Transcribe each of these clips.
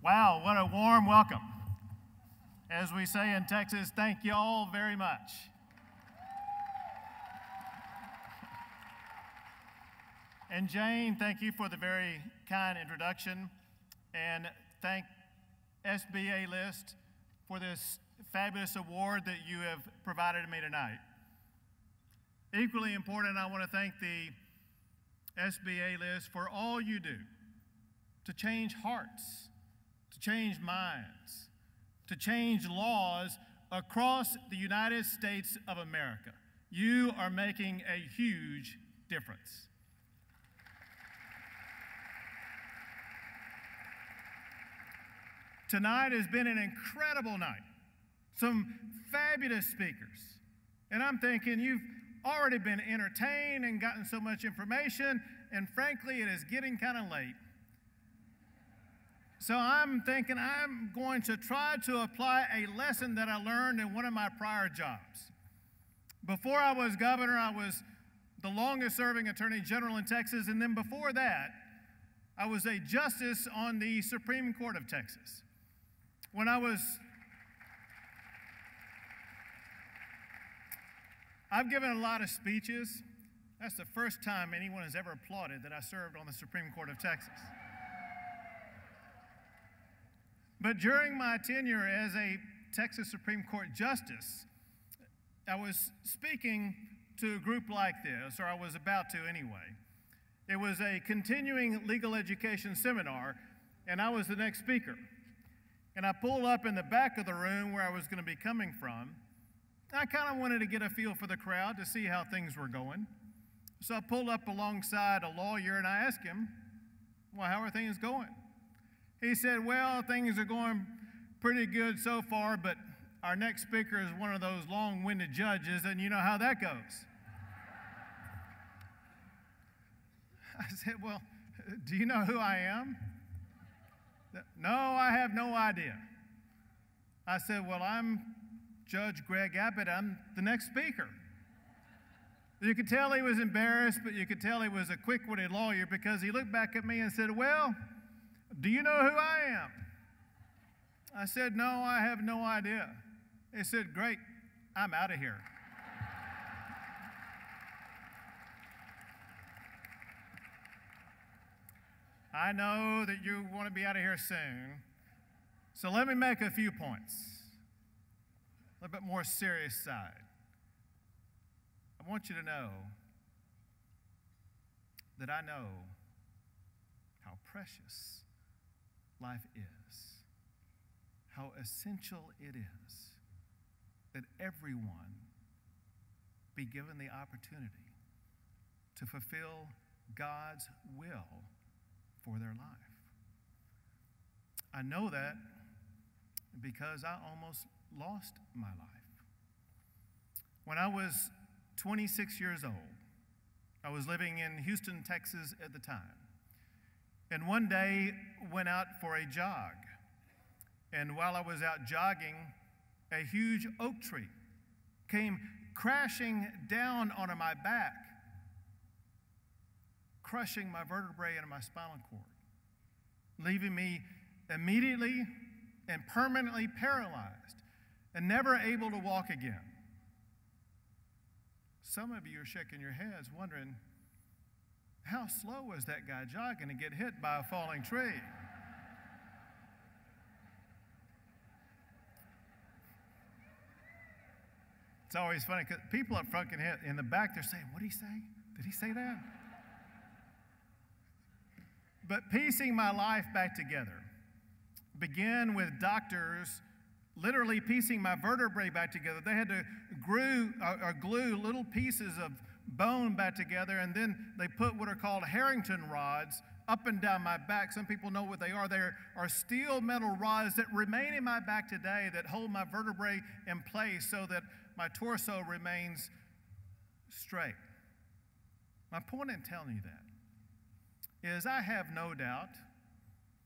Wow, what a warm welcome. As we say in Texas, thank you all very much. And Jane, thank you for the very kind introduction, and thank SBA List for this fabulous award that you have provided to me tonight. Equally important, I want to thank the SBA List for all you do to change hearts, to change minds, to change laws across the United States of America. You are making a huge difference. Tonight has been an incredible night. Some fabulous speakers. And I'm thinking you've already been entertained and gotten so much information, and frankly, it is getting kind of late. So I'm thinking I'm going to try to apply a lesson that I learned in one of my prior jobs. Before I was governor, I was the longest serving attorney general in Texas, and then before that, I was a justice on the Supreme Court of Texas. I've given a lot of speeches. That's the first time anyone has ever applauded that I served on the Supreme Court of Texas. But during my tenure as a Texas Supreme Court justice, I was speaking to a group like this, or I was about to anyway. It was a continuing legal education seminar, and I was the next speaker. And I pulled up in the back of the room where I was going to be coming from. I kind of wanted to get a feel for the crowd to see how things were going. So I pulled up alongside a lawyer and I asked him, well, how are things going? He said, well, things are going pretty good so far, but our next speaker is one of those long-winded judges, and you know how that goes. I said, well, do you know who I am? No, I have no idea. I said, well, I'm Judge Greg Abbott. I'm the next speaker. You could tell he was embarrassed, but you could tell he was a quick-witted lawyer because he looked back at me and said, well, do you know who I am? I said, no, I have no idea. He said, great, I'm out of here. I know that you want to be out of here soon, so let me make a few points. A little bit more serious side. I want you to know that I know how precious life is, how essential it is that everyone be given the opportunity to fulfill God's will for their life. I know that because I almost lost my life. When I was 26 years old, I was living in Houston, Texas at the time. And one day went out for a jog. And while I was out jogging, a huge oak tree came crashing down onto my back, crushing my vertebrae and my spinal cord, leaving me immediately and permanently paralyzed and never able to walk again. Some of you are shaking your heads wondering, how slow was that guy jogging to get hit by a falling tree? It's always funny because people up front can hit, in the back they're saying, what did he say? Did he say that? But piecing my life back together began with doctors literally piecing my vertebrae back together. They had to glue little pieces of bone back together, and then they put what are called Harrington rods up and down my back. Some people know what they are. They are steel metal rods that remain in my back today that hold my vertebrae in place so that my torso remains straight. My point in telling you that is I have no doubt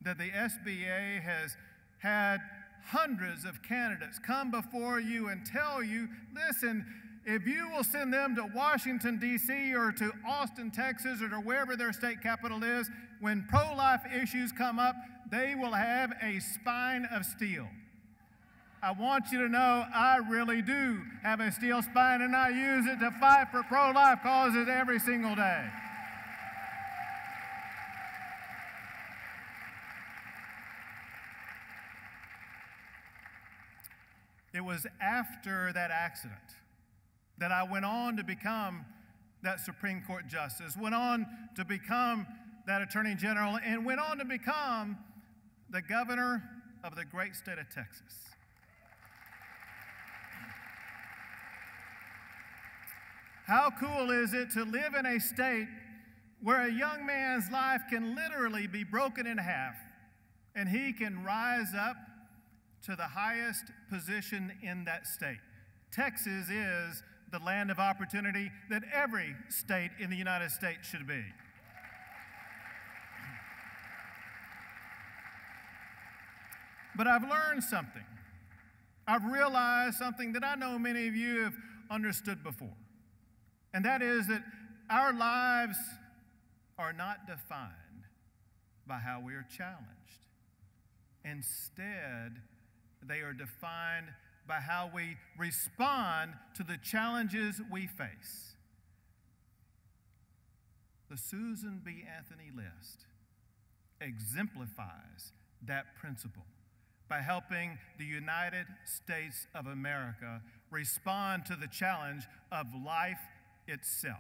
that the SBA has had hundreds of candidates come before you and tell you, listen, if you will send them to Washington, D.C. or to Austin, Texas, or to wherever their state capital is, when pro-life issues come up, they will have a spine of steel. I want you to know I really do have a steel spine, and I use it to fight for pro-life causes every single day. It was after that accident that I went on to become that Supreme Court justice, went on to become that Attorney General, and went on to become the governor of the great state of Texas. How cool is it to live in a state where a young man's life can literally be broken in half, and he can rise up to the highest position in that state? Texas is the land of opportunity that every state in the United States should be. But I've learned something. I've realized something that I know many of you have understood before. And that is that our lives are not defined by how we are challenged. Instead, they are defined by how we respond to the challenges we face. The Susan B. Anthony list exemplifies that principle by helping the United States of America respond to the challenge of life itself.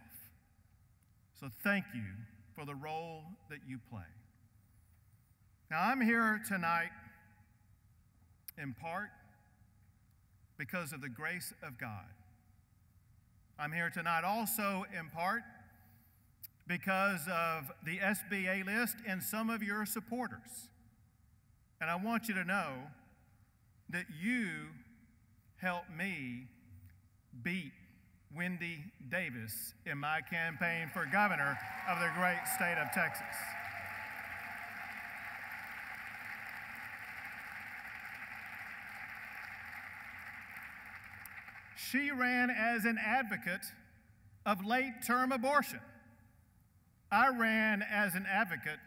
So thank you for the role that you play. Now, I'm here tonight in part because of the grace of God. I'm here tonight also in part because of the SBA list and some of your supporters. And I want you to know that you helped me beat Wendy Davis in my campaign for governor of the great state of Texas. She ran as an advocate of late-term abortion. I ran as an advocate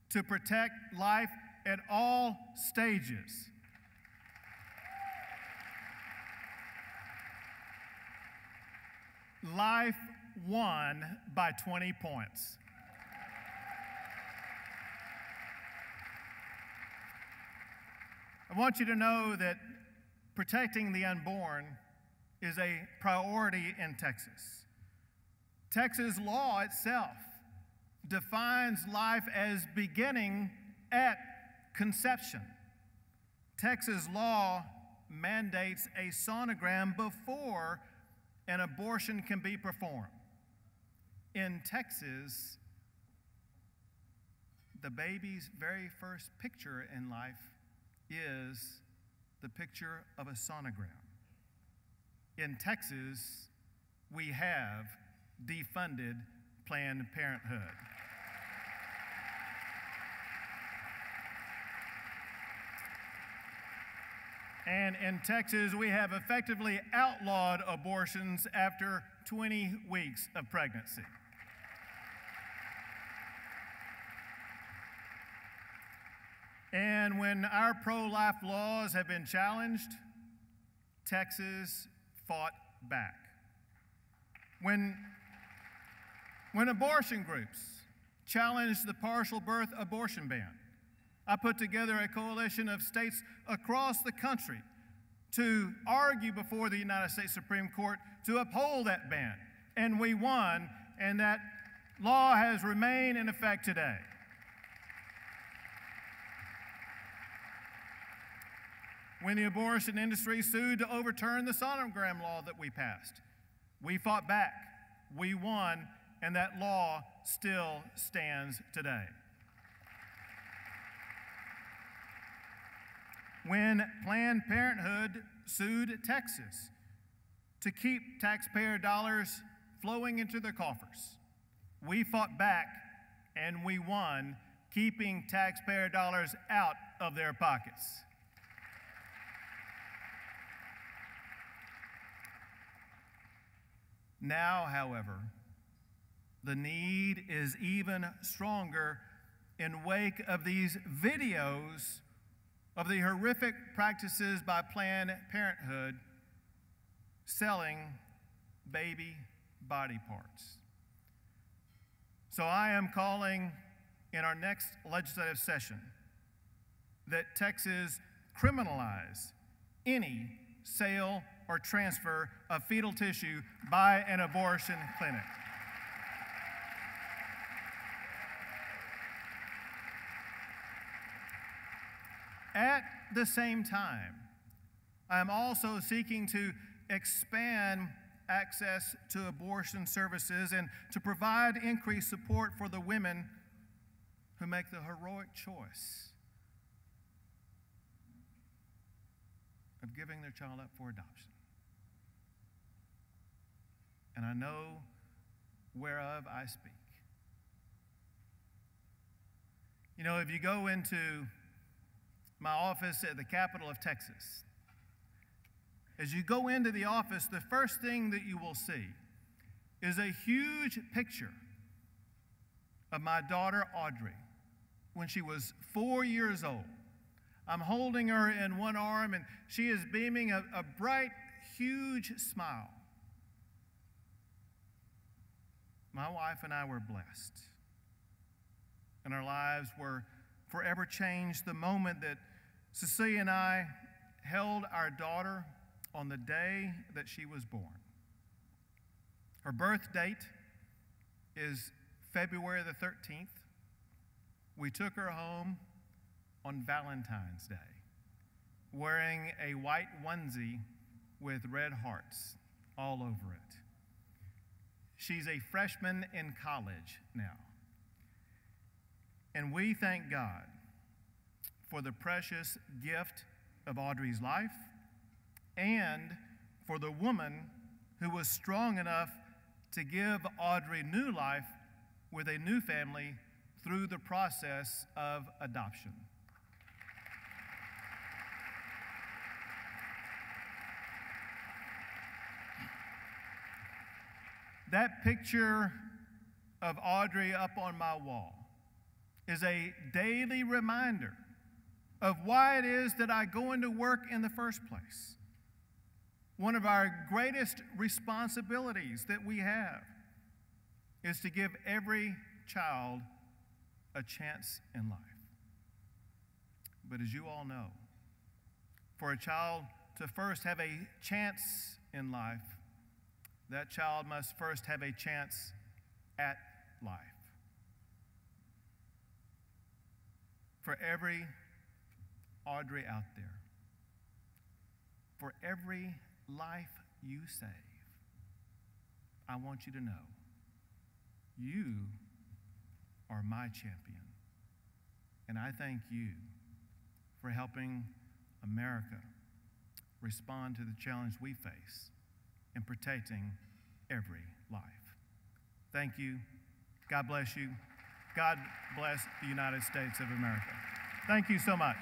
to protect life at all stages. Life won by 20 points. I want you to know that protecting the unborn is a priority in Texas. Texas law itself defines life as beginning at conception. Texas law mandates a sonogram before an abortion can be performed. In Texas, the baby's very first picture in life is the picture of a sonogram. In Texas, we have defunded Planned Parenthood. And in Texas, we have effectively outlawed abortions after 20 weeks of pregnancy. And when our pro-life laws have been challenged, Texas fought back. When abortion groups challenged the partial birth abortion ban, I put together a coalition of states across the country to argue before the United States Supreme Court to uphold that ban. And we won, and that law has remained in effect today. When the abortion industry sued to overturn the sonogram law that we passed, we fought back, we won, and that law still stands today. When Planned Parenthood sued Texas to keep taxpayer dollars flowing into their coffers, we fought back and we won, keeping taxpayer dollars out of their pockets. Now, however, the need is even stronger in wake of these videos of the horrific practices by Planned Parenthood selling baby body parts. So I am calling in our next legislative session that Texas criminalize any sale or transfer of fetal tissue by an abortion clinic. At the same time, I am also seeking to expand access to abortion services and to provide increased support for the women who make the heroic choice of giving their child up for adoption. And I know whereof I speak. You know, if you go into my office at the capital of Texas, as you go into the office, the first thing that you will see is a huge picture of my daughter Audrey when she was 4 years old. I'm holding her in one arm, and she is beaming a bright, huge smile. My wife and I were blessed, and our lives were forever changed the moment that Cecilia and I held our daughter on the day that she was born. Her birth date is February the 13th. We took her home on Valentine's Day, wearing a white onesie with red hearts all over it. She's a freshman in college now. And we thank God for the precious gift of Audrey's life and for the woman who was strong enough to give Audrey new life with a new family through the process of adoption. That picture of Audrey up on my wall is a daily reminder of why it is that I go into work in the first place. One of our greatest responsibilities that we have is to give every child a chance in life. But as you all know, for a child to first have a chance in life, that child must first have a chance at life. For every Audrey out there, for every life you save, I want you to know you are my champion. And I thank you for helping America respond to the challenge we face in protecting every life. Thank you. God bless you. God bless the United States of America. Thank you so much.